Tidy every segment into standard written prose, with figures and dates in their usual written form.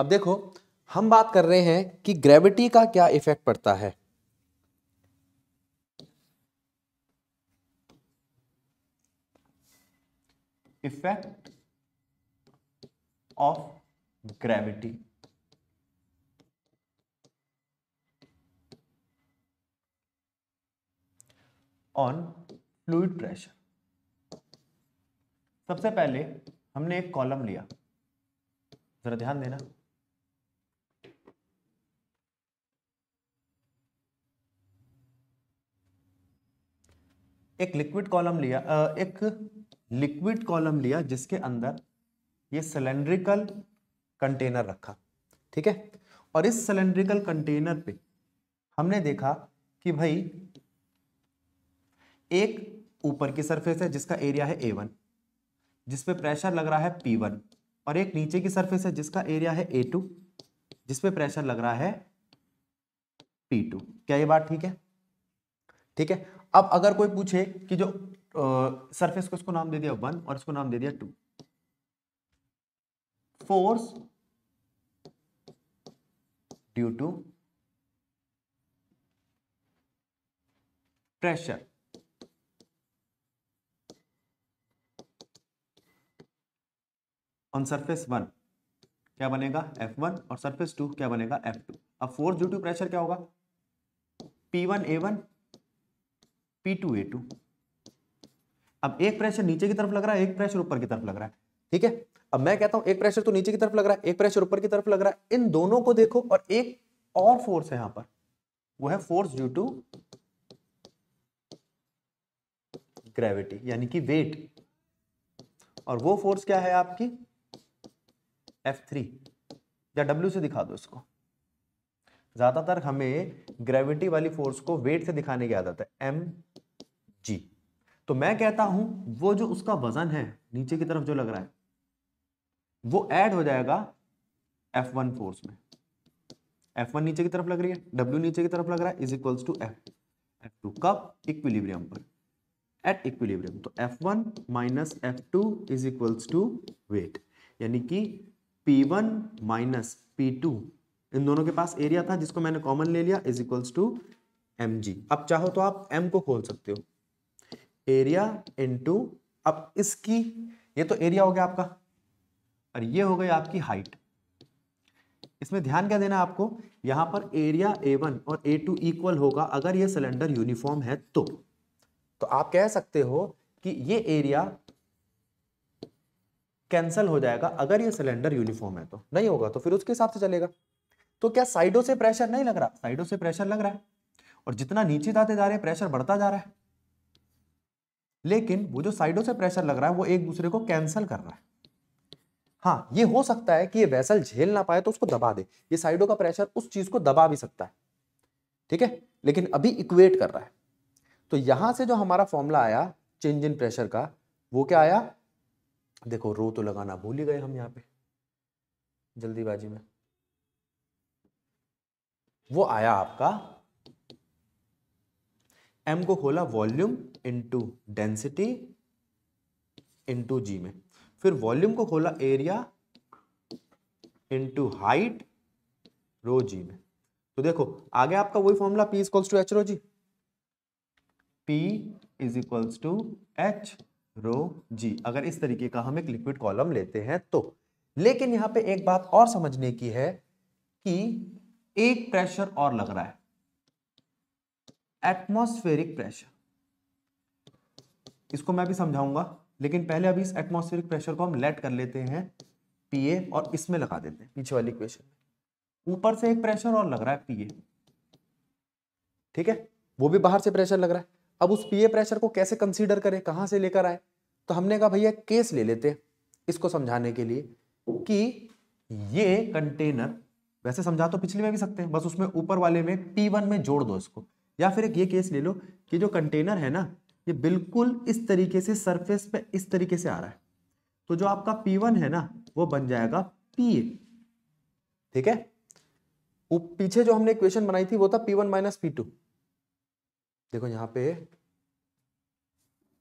अब देखो, हम बात कर रहे हैं कि ग्रेविटी का क्या इफेक्ट पड़ता है। Effect of gravity on fluid pressure. सबसे पहले हमने एक कॉलम लिया, जरा ध्यान देना। एक लिक्विड कॉलम लिया, एक लिक्विड कॉलम लिया जिसके अंदर ये सिलेंड्रिकल कंटेनर रखा, ठीक है। और इस सिलेंड्रिकल कंटेनर पे हमने देखा कि भाई एक ऊपर की सरफेस है जिसका एरिया है A1, जिसपे प्रेशर लग रहा है P1, और एक नीचे की सरफेस है जिसका एरिया है A2, जिसपे प्रेशर लग रहा है P2। क्या ये बात ठीक है? ठीक है। अब अगर कोई पूछे कि जो सरफेस को इसको नाम दे दिया 1 और इसको नाम दे दिया 2, force due to pressure on surface 1 क्या बनेगा F1, और सरफेस 2 क्या बनेगा F2। अब फोर्स ड्यू टू प्रेशर क्या होगा? P1 A1 P2 A2। अब एक प्रेशर नीचे की तरफ लग रहा है, एक प्रेशर ऊपर की तरफ लग रहा है, ठीक है। अब मैं कहता हूं एक प्रेशर तो नीचे की तरफ लग रहा है, एक प्रेशर ऊपर की तरफ लग रहा है, इन दोनों को देखो, और एक और फोर्स है यहां पर, वो है फोर्स ड्यू टू ग्रेविटी यानी कि वेट। और वो फोर्स क्या है आपकी? F3, या W से दिखा दो इसको। ज्यादातर हमें ग्रेविटी वाली फोर्स को वेट से दिखाने की आदत है, mg। तो मैं कहता हूं वो जो उसका वजन है नीचे की तरफ जो लग रहा है वो ऐड हो जाएगा F1 फोर्स में। F1 नीचे की तरफ लग रही है, W नीचे की तरफ लग रहा है, इज इक्वल्स टू F2। कब? इक्विलिब्रियम पर, एट इक्विलिब्रियम। तो F1 minus F2 is equals to weight, यानी कि P1 माइनस P2, इन दोनों के पास एरिया था जिसको मैंने कॉमन ले लिया, इज इक्वल्स टू mg। अब चाहो तो आप m को खोल सकते हो, एरिया इनटू, अब इसकी, ये तो एरिया हो गया आपका और ये हो गई आपकी हाइट। इसमें ध्यान क्या देना आपको, यहां पर एरिया A1 और A2 इक्वल होगा अगर ये सिलेंडर यूनिफॉर्म है तो आप कह सकते हो कि ये एरिया कैंसल हो जाएगा अगर ये सिलेंडर यूनिफॉर्म है। तो नहीं होगा तो फिर उसके हिसाब से चलेगा। तो क्या साइडों से प्रेशर नहीं लग रहा? साइडों से प्रेशर लग रहा है, और जितना नीचे जाते जा रहे हैं प्रेशर बढ़ता जा रहा है, लेकिन वो जो साइडों से प्रेशर लग रहा है वो एक दूसरे को कैंसल कर रहा है। हाँ, ये हो सकता है कि ये वेसल झेल ना पाए तो उसको दबा दे, ये साइडों का प्रेशर उस चीज को दबा भी सकता है, ठीक है, लेकिन अभी इक्वेट कर रहा है। तो यहां से जो हमारा फॉर्मूला आया चेंज इन प्रेशर का, वो क्या आया? देखो, रो तो लगाना भूल ही गए हम यहां पे जल्दीबाजी में। वो आया आपका, m को खोला volume into density into g में, फिर वॉल्यूम को खोला area into height rho g में। तो देखो आगे आपका वही formula P equals to h rho g, P is equals to h rho g, अगर इस तरीके का हम एक लिक्विड कॉलम लेते हैं तो। लेकिन यहां पे एक बात और समझने की है कि एक प्रेशर और लग रहा है, एटमॉस्फेरिक प्रेशर। इसको मैं भी समझाऊंगा, लेकिन पहले अभी इस एटमॉस्फेरिक प्रेशर को हम लेट कर लेते हैं PA, और इसमें लगा देते हैं पीछे वाली इक्वेशन में। ऊपर से एक प्रेशर और लग रहा है PA, ठीक है, वो भी बाहर से प्रेशर लग रहा है। अब उस PA प्रेशर को कैसे कंसीडर करें, कहां से लेकर आए? तो हमने कहा भैया केस ले लेते हैं इसको समझाने के लिए कि ये कंटेनर, वैसे समझा तो पिछले में भी सकते हैं, बस उसमें ऊपर वाले में P1 में जोड़ दो इसको, या फिर एक ये केस ले लो कि जो कंटेनर है ना ये बिल्कुल इस तरीके से सरफेस पे इस तरीके से आ रहा है, तो जो आपका P1 है ना वो बन जाएगा PA, ठीक है। पीछे जो हमने इक्वेशन बनाई थी वो था P1 माइनस P2। देखो यहां पे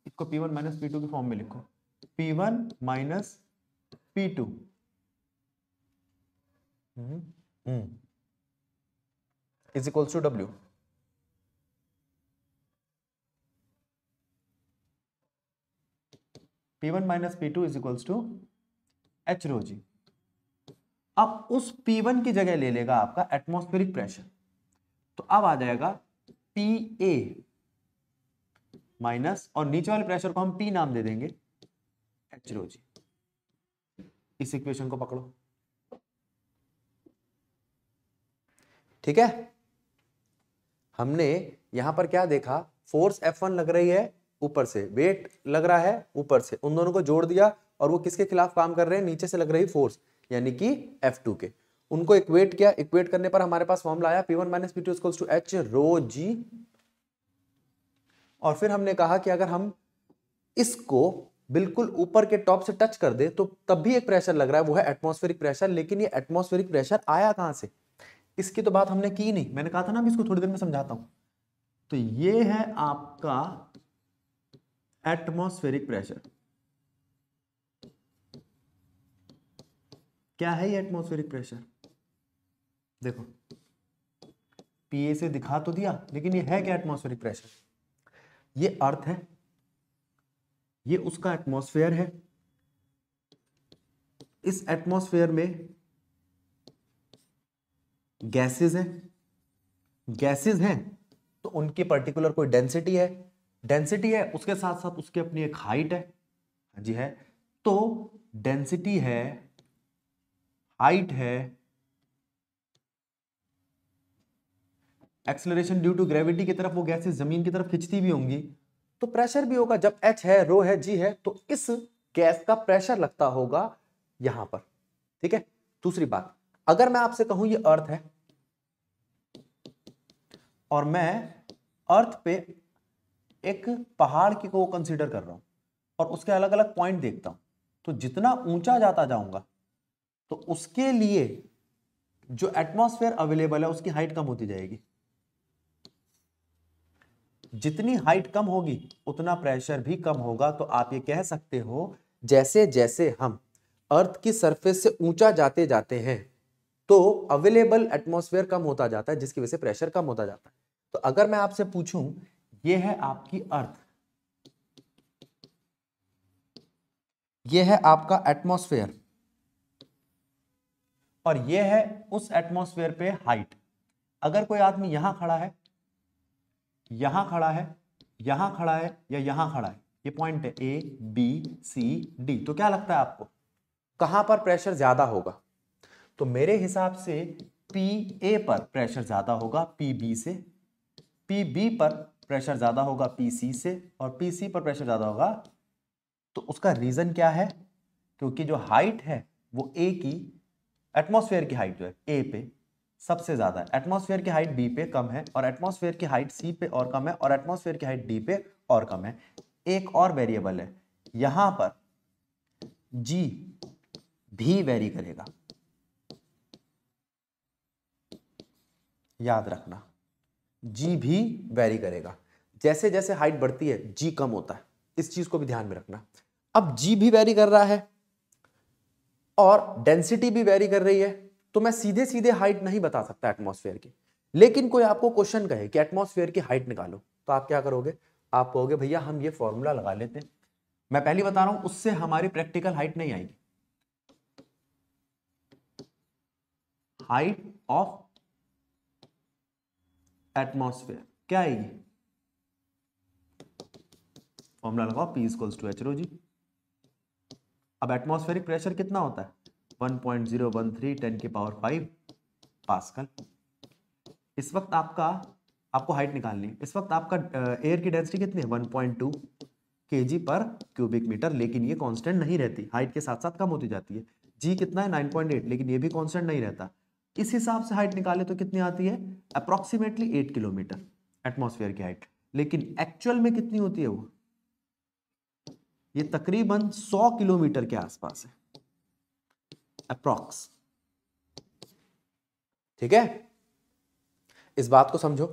इसको P1 माइनस P2 की फॉर्म में लिखो, P1 minus P2 is equals to W। P1 minus P2 is equals to H rho G. अब उस P1 की जगह ले लेगा आपका एटमॉस्फेरिक प्रेशर, तो अब आ जाएगा PA माइनस, और नीचे वाले प्रेशर को हम P नाम दे देंगे, H रो जी। इस इक्वेशन को पकड़ो, ठीक है। हमने यहां पर क्या देखा, फोर्स F1 लग रही है ऊपर से, वेट लग रहा है ऊपर से, उन दोनों को जोड़ दिया और वो किसके खिलाफ काम कर रहे हैं, नीचे से लग रही फोर्स यानी कि F2 के, उनको इक्वेट किया। इक्वेट करने पर हमारे पास फॉर्मूला आया P1 minus P2 equals to H rho G. और फिर हमने कहा कि अगर हम इसको बिल्कुल ऊपर के टॉप से टच कर दे तो तब भी एक प्रेशर लग रहा है, वो है एटमॉस्फेरिक प्रेशर। लेकिन ये एटमॉस्फेरिक प्रेशर आया कहां से, इसकी तो बात हमने की नहीं। मैंने कहा था ना, अभी इसको थोड़ी देर में समझाता हूं। तो ये है आपका एटमॉस्फेरिक प्रेशर। क्या है ये एटमॉस्फेरिक प्रेशर? देखो, पीए से दिखा तो दिया, लेकिन ये है क्या एटमॉस्फेरिक प्रेशर? ये अर्थ है, ये उसका एटमॉस्फेयर है। इस एटमॉस्फेयर में गैसेस हैं, गैसेस हैं तो उनकी पर्टिकुलर कोई डेंसिटी है, डेंसिटी है उसके साथ साथ उसकी अपनी एक हाइट है। हाँ जी है। तो डेंसिटी है, हाइट है, एक्सेलरेशन ड्यू टू ग्रेविटी की तरफ वो गैसेस जमीन की तरफ खिंचती भी होंगी, तो प्रेशर भी होगा। जब H है, रो है, G है, तो इस गैस का प्रेशर लगता होगा यहां पर, ठीक है। दूसरी बात, अगर मैं आपसे कहूं ये अर्थ है और मैं अर्थ पे एक पहाड़ की को कंसीडर कर रहा हूं और उसके अलग अलग पॉइंट देखता हूं, तो जितना ऊंचा जाता जाऊंगा तो उसके लिए जो एटमॉस्फेयर अवेलेबल है उसकी हाइट कम होती जाएगी। जितनी हाइट कम होगी उतना प्रेशर भी कम होगा। तो आप ये कह सकते हो, जैसे जैसे हम अर्थ की सरफेस से ऊंचा जाते जाते हैं तो अवेलेबल एटमॉस्फेयर कम होता जाता है, जिसकी वजह से प्रेशर कम होता जाता है। तो अगर मैं आपसे पूछूं, ये है आपकी अर्थ, ये है आपका एटमॉस्फेयर, और ये है उस एटमॉस्फेयर पे हाइट। अगर कोई आदमी यहां खड़ा है, यहां खड़ा है, यहां खड़ा है या यहां खड़ा है, ये पॉइंट है A B C D, तो क्या लगता है आपको कहां पर प्रेशर ज्यादा होगा? तो मेरे हिसाब से PA पर प्रेशर ज्यादा होगा PB से, PB पर प्रेशर ज्यादा होगा PC से, और PC पर प्रेशर ज्यादा होगा। तो उसका रीजन क्या है? क्योंकि जो हाइट है वो A की, एटमॉस्फेयर की हाइट जो है A पे सबसे ज्यादा है, एटमॉस्फेयर की हाइट B पे कम है, और एटमॉस्फेयर की हाइट C पे और कम है, और एटमॉस्फेयर की हाइट D पे और कम है। एक और वेरिएबल है यहां पर, G भी वेरी करेगा, याद रखना, G भी वेरी करेगा। जैसे जैसे हाइट बढ़ती है G कम होता है, इस चीज को भी ध्यान में रखना। अब G भी वेरी कर रहा है और डेंसिटी भी वेरी कर रही है, तो मैं सीधे सीधे हाइट नहीं बता सकता एटमॉस्फेयर की। लेकिन कोई आपको क्वेश्चन कहे कि एटमॉस्फेयर की हाइट निकालो, तो आप क्या करोगे? आप कहोगे भैया हम ये फॉर्मूला लगा लेते हैं। मैं पहली बता रहा हूं, उससे हमारी प्रैक्टिकल हाइट नहीं आएगी। हाइट ऑफ एटमॉस्फेयर क्या आएगी? फॉर्मूला लगाओ, P equals to H rho G. अब एटमॉस्फेरिक प्रेशर कितना होता है? 1.013 10 की पावर 5 पास्कल। इस वक्त आपको हाइट निकालनी है। इस वक्त आपका एयर की डेंसिटी कितनी है? 1.2 kg पर क्यूबिक मीटर, लेकिन ये कांस्टेंट नहीं रहती, हाइट के साथ साथ कम होती जाती है। जी कितना है? 9.8, लेकिन ये भी कांस्टेंट नहीं रहता। इस हिसाब से हाइट निकाले तो कितनी आती है? अप्रोक्सीमेटली 8 किलोमीटर एटमॉस्फेयर की हाइट। लेकिन एक्चुअल में कितनी होती है वो? ये तकरीबन 100 किलोमीटर के आसपास है, अप्रॉक्स। ठीक है, इस बात को समझो।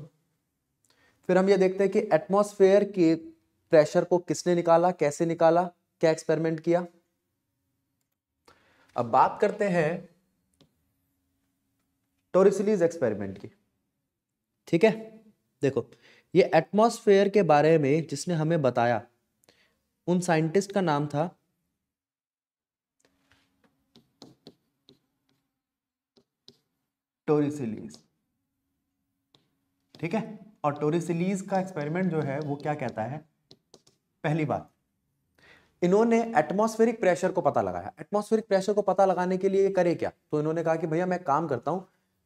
फिर हम ये देखते हैं कि एटमॉस्फेयर के प्रेशर को किसने निकाला, कैसे निकाला, क्या एक्सपेरिमेंट किया। अब बात करते हैं टोरिसिलीज एक्सपेरिमेंट की। ठीक है, देखो ये एटमॉस्फेयर के बारे में जिसने हमें बताया उन साइंटिस्ट का नाम था टोरिसिलीज। ठीक है, और टोरिसिलीज का एक्सपेरिमेंट जो है वो क्या कहता है, पहली बात इन्होंने एटमॉस्फेरिक प्रेशर को पता लगाया। एटमॉस्फेरिक प्रेशर को पता लगाने के लिए ये करे क्या, तो इन्होंने कहा कि भैया मैं काम करता हूं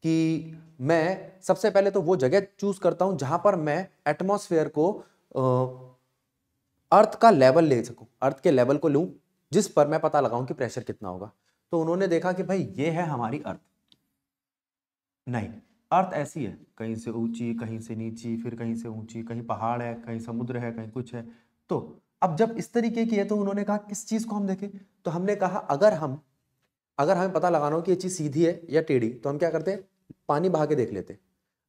कि मैं सबसे पहले तो वो जगह चूज करता हूं जहां पर मैं एटमॉस्फेयर को अर्थ का लेवल ले सकूं, अर्थ के लेवल को लूं जिस पर मैं पता लगाऊं कि प्रेशर कितना होगा। तो उन्होंने देखा कि भाई ये है हमारी अर्थ, नहीं अर्थ ऐसी है, कहीं से ऊंची कहीं से नीची, फिर कहीं से ऊंची, कहीं पहाड़ है कहीं समुद्र है कहीं कुछ है। तो अब जब इस तरीके की है तो उन्होंने कहा किस चीज को हम देखें, तो हमने कहा अगर हमें पता लगाना हो कि ये चीज सीधी है या टेढ़ी, तो हम क्या करते हैं, पानी बहा के देख लेते हैं।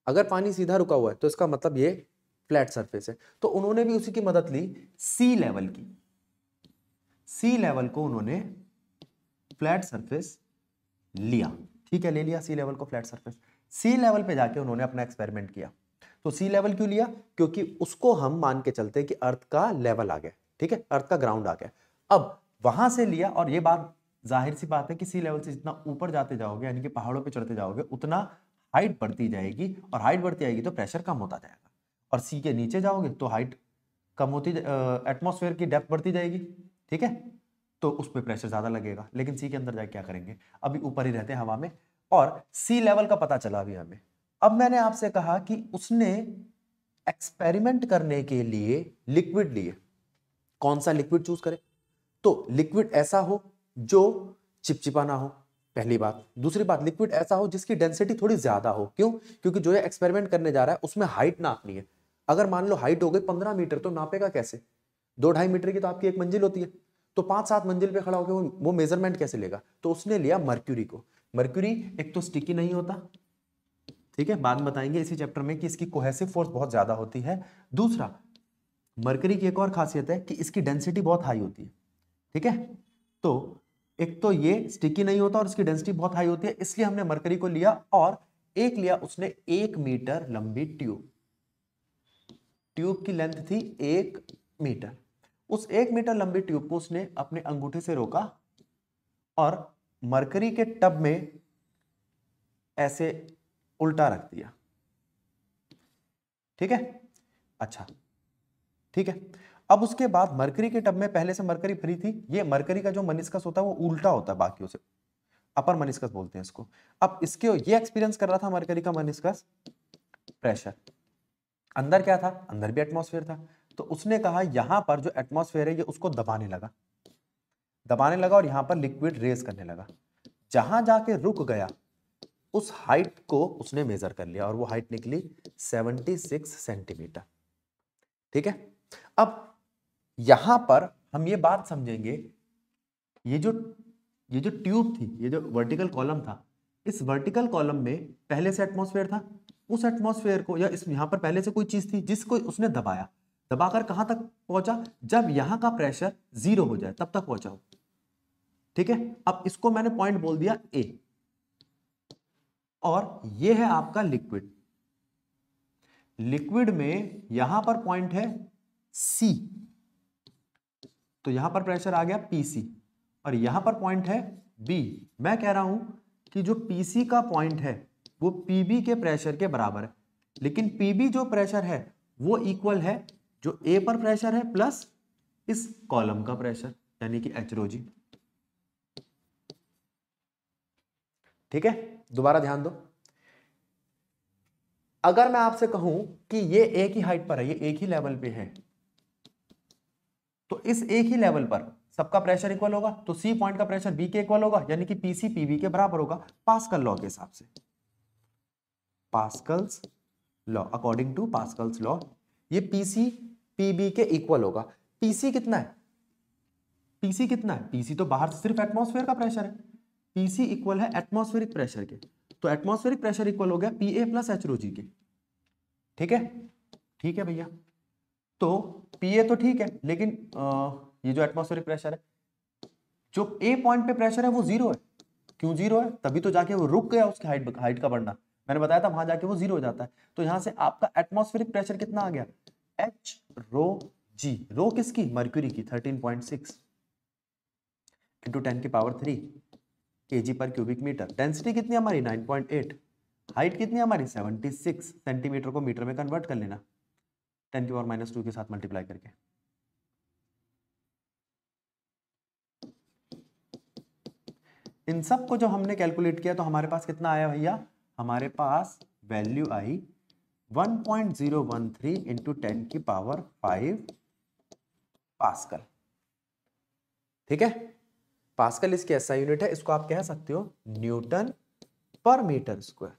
अगर पानी सीधा रुका हुआ है तो इसका मतलब ये फ्लैट सरफेस है। तो उन्होंने भी उसी की मदद ली, सी लेवल की, सी लेवल को उन्होंने फ्लैट सरफेस लिया। ठीक है, ले लिया सी लेवल को फ्लैट सरफेस। सी लेवल पे जाके उन्होंने अपना एक्सपेरिमेंट किया। तो सी लेवल क्यों लिया, क्योंकि उसको हम मान के चलते हैं कि अर्थ का लेवल आ गया। ठीक है, अर्थ का ग्राउंड आ गया। अब वहां से लिया, और ये बात जाहिर सी बात है कि सी लेवल से जितना ऊपर जाते जाओगे यानी कि पहाड़ों पे चढ़ते जाओगे उतना हाइट बढ़ती जाएगी, और हाइट बढ़ती जाएगी तो प्रेशर कम होता जाएगा। और सी के नीचे जाओगे तो हाइट कम होती, एटमॉस्फेयर की डेप्थ बढ़ती जाएगी। ठीक है, तो उस पर प्रेशर ज्यादा लगेगा। लेकिन सी के अंदर जाके क्या करेंगे, अभी ऊपर ही रहते हैं हवा में, और सी लेवल का पता चला अभी हमें। अब मैंने आपसे कहा कि उसने एक्सपेरिमेंट करने के लिए लिक्विड लिए। कौन सा लिक्विड चूज करे, तो लिक्विड ऐसा हो जो चिपचिपा ना हो, पहली बात। दूसरी बात, लिक्विड ऐसा हो जिसकी डेंसिटी थोड़ी ज्यादा हो। क्यों, क्योंकि जो ये एक्सपेरिमेंट करने जा रहा है उसमें हाइट नापनी है। अगर मान लो हाइट हो गई 15 मीटर, तो नापेगा कैसे, 2-2.5 मीटर की तो आपकी एक मंजिल होती है, तो 5-7 मंजिल पे खड़ा होकर वो मेजरमेंट कैसे लेगा। तो उसने लिया मर्क्यूरी को। मर्क्यूरी एक तो स्टिकी नहीं होता, ठीक है, बाद में बताएंगे इसी चैप्टर में कि इसकी कोहेसिव फोर्स बहुत ज्यादा होती है। दूसरा, मरकरी की एक और खासियत है कि इसकी डेंसिटी बहुत हाई होती है। ठीक है, तो एक तो ये स्टिकी नहीं होता और इसकी डेंसिटी बहुत हाई होती है, इसलिए हमने मरकरी को लिया। और एक लिया उसने 1 मीटर लंबी ट्यूब। ट्यूब की लेंथ थी 1 मीटर। उस 1 मीटर लंबी ट्यूब को उसने अपने अंगूठे से रोका और मरकरी के टब में ऐसे उल्टा रख दिया। ठीक है, अच्छा ठीक है। अब उसके बाद मरकरी के टब में पहले से मरकरी भरी थी। ये मरकरी का जो मनिस्कस होता है वो उल्टा होता है बाकियों से, अपर मनिस्कस बोलते हैं इसको। अब इसके ये एक्सपीरियंस कर रहा था मरकरी का मनिस्कस प्रेशर। अंदर क्या था, अंदर भी एटमॉस्फेयर था। तो उसने कहा यहां पर जो एटमॉस्फेयर है ये उसको दबाने लगा और यहां पर लिक्विड रेस करने लगा। जहां जाके रुक गया उस हाइट को उसने मेजर कर लिया और वो हाइट निकली 76 सेंटीमीटर। ठीक है, अब यहां पर हम ये बात समझेंगे, ये जो ट्यूब थी, ये जो वर्टिकल कॉलम था, इस वर्टिकल कॉलम में पहले से एटमॉस्फेयर था। उस एटमॉस्फेयर को या इस यहां पर पहले से कोई चीज थी जिसको उसने दबाया। दबाकर कहां तक पहुंचा, जब यहां का प्रेशर 0 हो जाए तब तक पहुंचा हो। ठीक है, अब इसको मैंने पॉइंट बोल दिया ए, और ये है आपका लिक्विड। लिक्विड में यहां पर पॉइंट है सी, तो यहां पर प्रेशर आ गया पीसी, और यहां पर पॉइंट है बी। मैं कह रहा हूं कि जो पीसी का पॉइंट है वो पीबी के प्रेशर के बराबर है, लेकिन पीबी जो प्रेशर है वो इक्वल है जो ए पर प्रेशर है प्लस इस कॉलम का प्रेशर, यानी कि एच रो जी। ठीक है, दोबारा ध्यान दो। अगर मैं आपसे कहूं कि ये एक ही हाइट पर है, ये एक ही लेवल पे है, तो इस एक ही लेवल पर सबका प्रेशर इक्वल होगा, तो सी पॉइंट का प्रेशर बी के इक्वल होगा, यानी कि पीसी पीबी के बराबर होगा पास्कल लॉ के हिसाब से। Pascal's law, according to Pascal's law ये पीसी पीबी के इक्वल होगा। पीसी कितना है, पीसी कितना है, पीसी तो बाहर सिर्फ एटमॉस्फेयर का प्रेशर है, पीसी इक्वल है एटमॉस्फेरिक प्रेशर के। तो एटमॉस्फेरिक प्रेशर इक्वल हो गया पीए प्लस एच रो जी के। ठीक है, ठीक है भैया, तो पीए तो ठीक है, लेकिन ये जो एटमॉस्फेरिक प्रेशर है, जो ए पॉइंट पे प्रेशर है वो 0 है। क्यों 0 है, तभी तो जाके वो रुक गया उसकी हाइट का बढ़ना। मैंने बताया था वहां जाके वो 0 हो जाता है। तो यहां से आपका एटमॉस्फेरिक प्रेशर कितना आ गया, एच रो जी, रो किसकी, मर्क्यूरी की, 13.6 इंटू 10⁻³ kg पर क्यूबिक मीटर। डेंसिटी कितनी हमारी 9.8, हाइट कितनी हमारी 76 सेंटीमीटर को मीटर में कन्वर्ट कर लेना 10⁻⁻² के साथ मल्टीप्लाई करके। इन सब को जो हमने कैलकुलेट किया तो हमारे पास कितना आया भैया, हमारे पास वैल्यू आई 1.013 इंटू 10⁵ पास्कल। ठीक है, पास्कल इसकी ऐसा यूनिट है, इसको आप कह सकते हो न्यूटन पर मीटर स्क्वायर।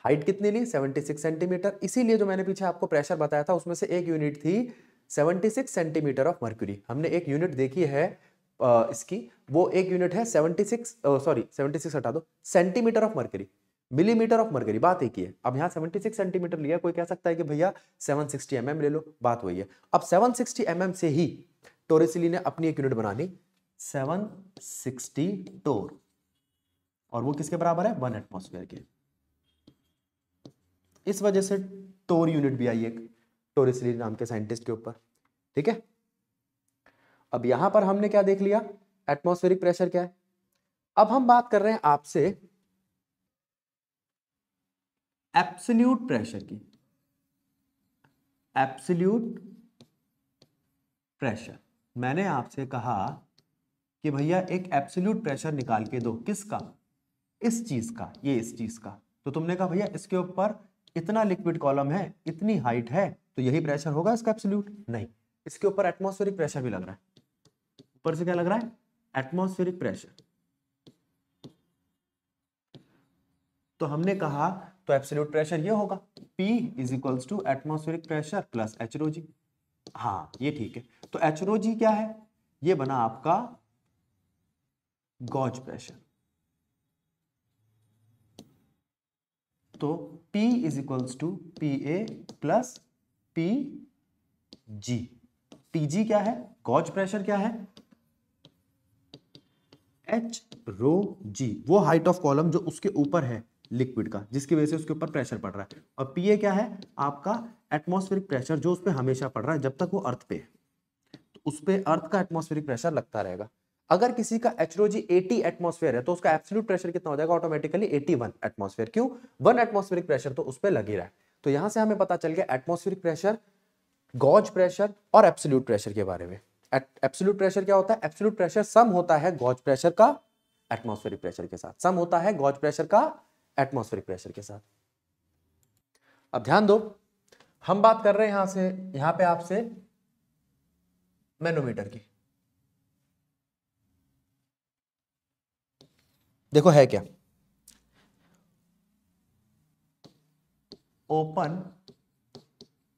हाइट कितनी ली, 76 सेंटीमीटर। इसीलिए जो मैंने पीछे आपको प्रेशर बताया था उसमें से एक यूनिट थी 76 सेंटीमीटर ऑफ मर्क्यूरी। हमने एक यूनिट देखी है इसकी, वो एक यूनिट है 76 हटा दो, centimetre of mercury, millimetre of mercury, बात एक ही है। अब यहाँ 76 सेंटीमीटर लिया, कोई कह सकता है कि भैया 760 mm ले लो, बात वही है। अब 760 mm से ही टोरिसिली ने अपनी एक यूनिट बना ली 760 टोर, और वो किसके बराबर है, 1 एटमॉस्फेयर के। इस वजह से टोर यूनिट भी आई एक टोरिसिली नाम के साइंटिस्ट के ऊपर। ठीक है, अब यहां पर हमने क्या देख लिया, एटमॉस्फेरिक प्रेशर क्या है। अब हम बात कर रहे हैं आपसे एब्सोल्यूट प्रेशर की। एब्सोल्यूट प्रेशर, मैंने आपसे कहा कि भैया एक एब्सोल्यूट प्रेशर निकाल के दो, किसका, इस चीज का, ये इस चीज का। तो तुमने कहा भैया इसके ऊपर इतना लिक्विड कॉलम है, इतनी हाइट है, तो यही प्रेशर होगा इसका एब्सोल्यूट, नहीं, इसके ऊपर एटमॉस्फेरिक प्रेशर भी लग रहा है। ऊपर से क्या लग रहा है, एटमॉस्फेरिक प्रेशर। तो हमने कहा तो एब्सोल्यूट प्रेशर ये होगा P is equals to atmospheric pressure plus h rho g. हाँ ये ठीक है, तो एच रो जी क्या है, ये बना आपका गॉज प्रेशर। तो P is equals to PA plus PG। PG क्या है, गॉज प्रेशर क्या है, H रो G, वो हाइट ऑफ कॉलम जो उसके ऊपर है लिक्विड का, जिसकी वजह से उसके ऊपर प्रेशर पड़ रहा है। और PA क्या है, आपका एटमॉस्फेरिक प्रेशर जो उस पर हमेशा पड़ रहा है जब तक वो अर्थ पे है, तो उस पे अर्थ का एटमॉस्फेरिक प्रेशर लगता रहेगा। अगर किसी का एच रो जी 80 एटमॉस्फेयर है तो उसका एब्सोल्यूट प्रेशर कितना हो जाएगा, ऑटोमेटिकली 81 एटमॉस्फेयर। क्यों, 1 एटमॉस्फेरिक प्रेशर तो उस पे लग ही रहा है। तो यहां से हमें पता चल गया एटमॉस्फेरिक प्रेशर, गॉज प्रेशर और एब्सोल्यूट प्रेशर के बारे में। एब्सोल्यूट प्रेशर क्या होता है, एब्सोल्यूट प्रेशर सम होता है गॉज प्रेशर का एटमॉस्फेरिक प्रेशर के साथ, सम होता है गॉज प्रेशर का एटमॉस्फेरिक प्रेशर के साथ। अब ध्यान दो, हम बात कर रहे हैं यहां पे आपसे मैनोमीटर की। देखो है क्या, ओपन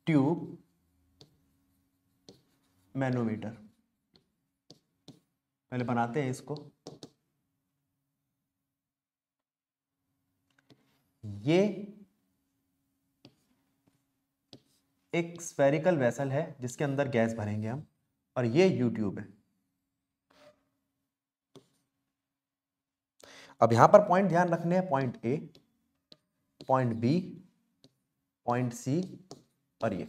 ट्यूब मैनोमीटर। पहले बनाते हैं इसको। ये एक स्फेरिकल वेसल है जिसके अंदर गैस भरेंगे हम, और ये यूट्यूब है। अब यहां पर पॉइंट ध्यान रखने हैं, point A, point B, point C और ये।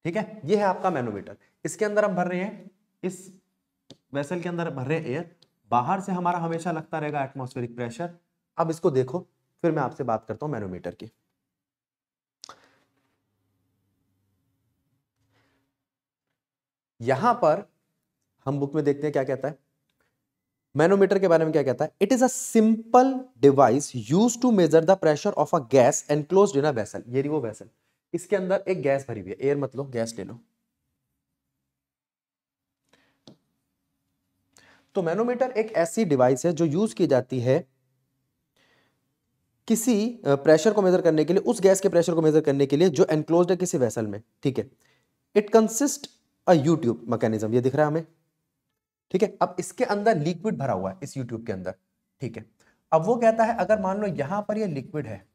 ठीक है, ये है आपका मैनोमीटर। इसके अंदर हम भर रहे हैं, इस वेसल के अंदर भर रहे हैं एयर, बाहर से हमारा हमेशा लगता रहेगा एटमॉस्फेरिक प्रेशर। अब इसको देखो, फिर मैं आपसे बात करता हूं मैनोमीटर की। यहां पर हम बुक में देखते हैं क्या कहता है मैनोमीटर के बारे में, क्या कहता है, it is a simple device used to measure the pressure of a gas enclosed in a vessel. ये रही वो वेसल, इसके अंदर एक गैस भरी हुई है, एयर मत लो, गैस ले लो। तो मैनोमीटर एक ऐसी डिवाइस है जो यूज की जाती है किसी प्रेशर को मेजर करने के लिए, उस गैस के प्रेशर को मेजर करने के लिए जो एनक्लोज्ड है किसी वेसल में। ठीक है, it consist a YouTube mechanism, ये दिख रहा है हमें। ठीक है, अब इसके अंदर लिक्विड भरा हुआ है इस यूट्यूब के अंदर। ठीक है, अब वो कहता है अगर मान लो यहां पर ये लिक्विड है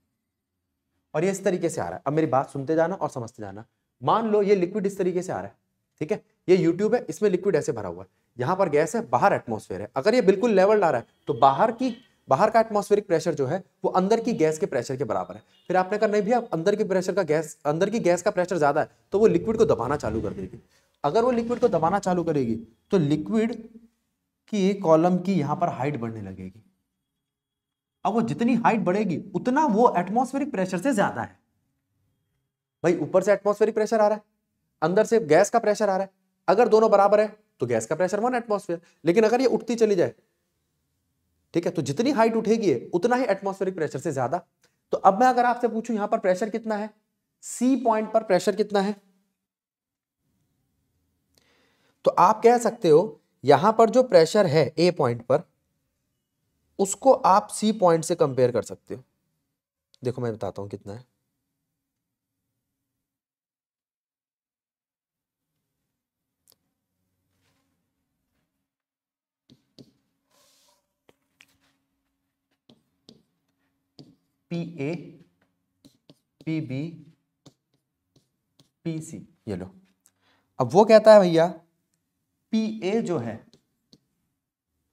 और ये इस तरीके से आ रहा है, अब मेरी बात सुनते जाना और समझते जाना। मान लो ये लिक्विड इस तरीके से आ रहा है, ठीक है, ये यूट्यूब है, इसमें लिक्विड ऐसे भरा हुआ है, यहां पर गैस है, बाहर एटमॉस्फेयर है। अगर ये बिल्कुल लेवल आ रहा है तो बाहर की बाहर का एटमॉस्फेरिक प्रेशर जो है वो अंदर की गैस के प्रेशर के बराबर है। फिर आपने कहा नहीं भैया अंदर की गैस का प्रेशर ज्यादा है तो वो लिक्विड को दबाना चालू कर देगी। अगर वो लिक्विड को दबाना चालू करेगी तो लिक्विड की कॉलम की यहां पर हाइट बढ़ने लगेगी। अब वो जितनी हाइट बढ़ेगी उतना वो एटमॉस्फेरिक प्रेशर से ज्यादा है। भाई ऊपर से एटमॉस्फेरिक प्रेशर आ रहा है, अंदर से गैस का प्रेशर आ रहा है, अगर दोनों बराबर है तो गैस का प्रेशर 1 एटमॉस्फेयर, लेकिन अगर ये उठती चली जाए, ठीक है, तो जितनी हाइट उठेगी उतना ही एटमॉस्फेरिक प्रेशर से ज्यादा। तो अब मैं अगर आपसे पूछूं यहां पर प्रेशर कितना है, सी पॉइंट पर प्रेशर कितना है, तो आप कह सकते हो यहां पर जो प्रेशर है ए पॉइंट पर उसको आप सी पॉइंट से कंपेयर कर सकते हो। देखो मैं बताता हूं कितना है। P A, P B, P C, ये लो। अब वो कहता है भैया पी ए जो है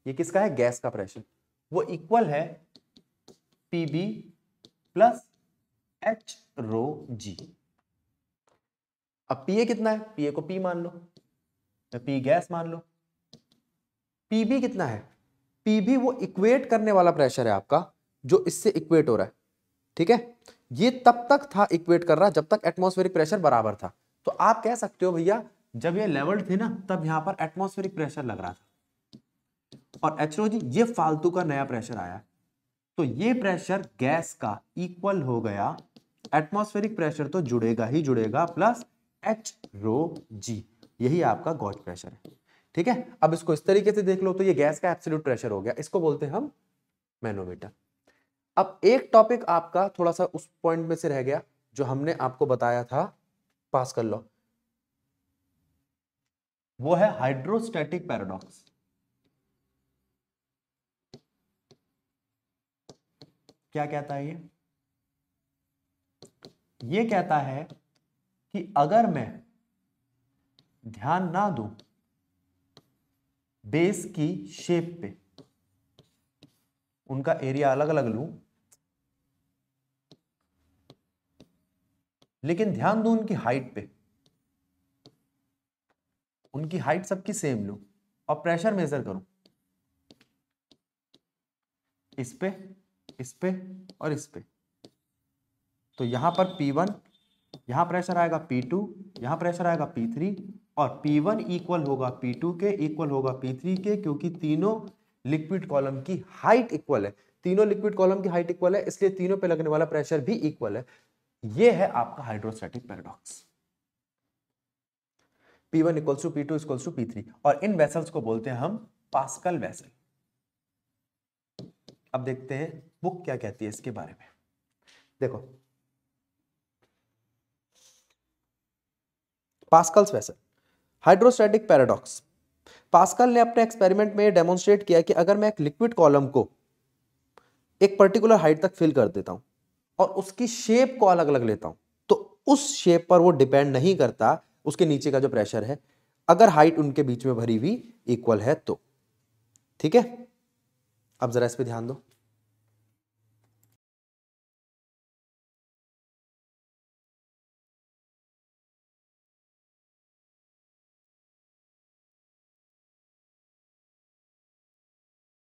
ये किसका है, गैस का प्रेशर, वो इक्वल है P B plus h rho G. अब पी ए कितना है, पी ए को पी मान लो, पी गैस मान लो। पी बी कितना है, पी बी वो इक्वेट करने वाला प्रेशर है आपका जो इससे इक्वेट हो रहा है, ठीक है, ये तब तक था इक्वेट कर रहा जब तक एटमॉस्फेरिक प्रेशर बराबर था। तो आप कह सकते हो भैया जब ये लेवल थे ना तब यहां पर एटमॉस्फेरिक प्रेशर लग रहा था और एच रो जी ये फालतू का नया प्रेशर आया, तो ये प्रेशर गैस का इक्वल हो गया, एटमॉस्फेरिक प्रेशर तो जुड़ेगा ही जुड़ेगा प्लस एच रो जी, यही आपका गॉज प्रेशर है, ठीक है। अब इसको इस तरीके से देख लो तो ये गैस का एब्सोल्यूट प्रेशर हो गया, इसको बोलते हैं हम मैनोमीटर। अब एक टॉपिक आपका थोड़ा सा उस पॉइंट में से रह गया जो हमने आपको बताया था पास्कल लॉ, वो है हाइड्रोस्टैटिक पैराडॉक्स। क्या कहता है ये कहता है कि अगर मैं ध्यान ना दूं बेस की शेप पे, उनका एरिया अलग अलग लूं लेकिन ध्यान दूं उनकी हाइट पे, उनकी हाइट सबकी सेम लूं और प्रेशर मेजर करूं इस पे, इस पे और इस पे, तो यहां पर P1, यहां प्रेशर आएगा P2, यहां प्रेशर आएगा P3 और P1 इक्वल होगा P2 के, इक्वल होगा P3 के, क्योंकि तीनों लिक्विड कॉलम की हाइट इक्वल है, तीनों लिक्विड कॉलम की हाइट इक्वल है, इसलिए तीनों पे लगने वाला प्रेशर भी इक्वल है। ये है आपका hydrostatic paradox, P1 equals to P2 equals to P3, और इन वेसल्स को बोलते हैं हम पास्कल वेसल। अब देखते हैं बुक क्या कहती है इसके बारे में। देखो Pascal's vessel, hydrostatic paradox. Pascal ने अपने एक्सपेरिमेंट में डेमोन्स्ट्रेट किया कि अगर मैं एक लिक्विड कॉलम को एक पर्टिकुलर हाइट तक फिल कर देता हूं और उसकी शेप को अलग अलग लेता हूं तो उस शेप पर वो डिपेंड नहीं करता उसके नीचे का जो प्रेशर है, अगर हाइट उनके बीच में भरी हुई इक्वल है तो, ठीक है। अब जरा इस पे ध्यान दो।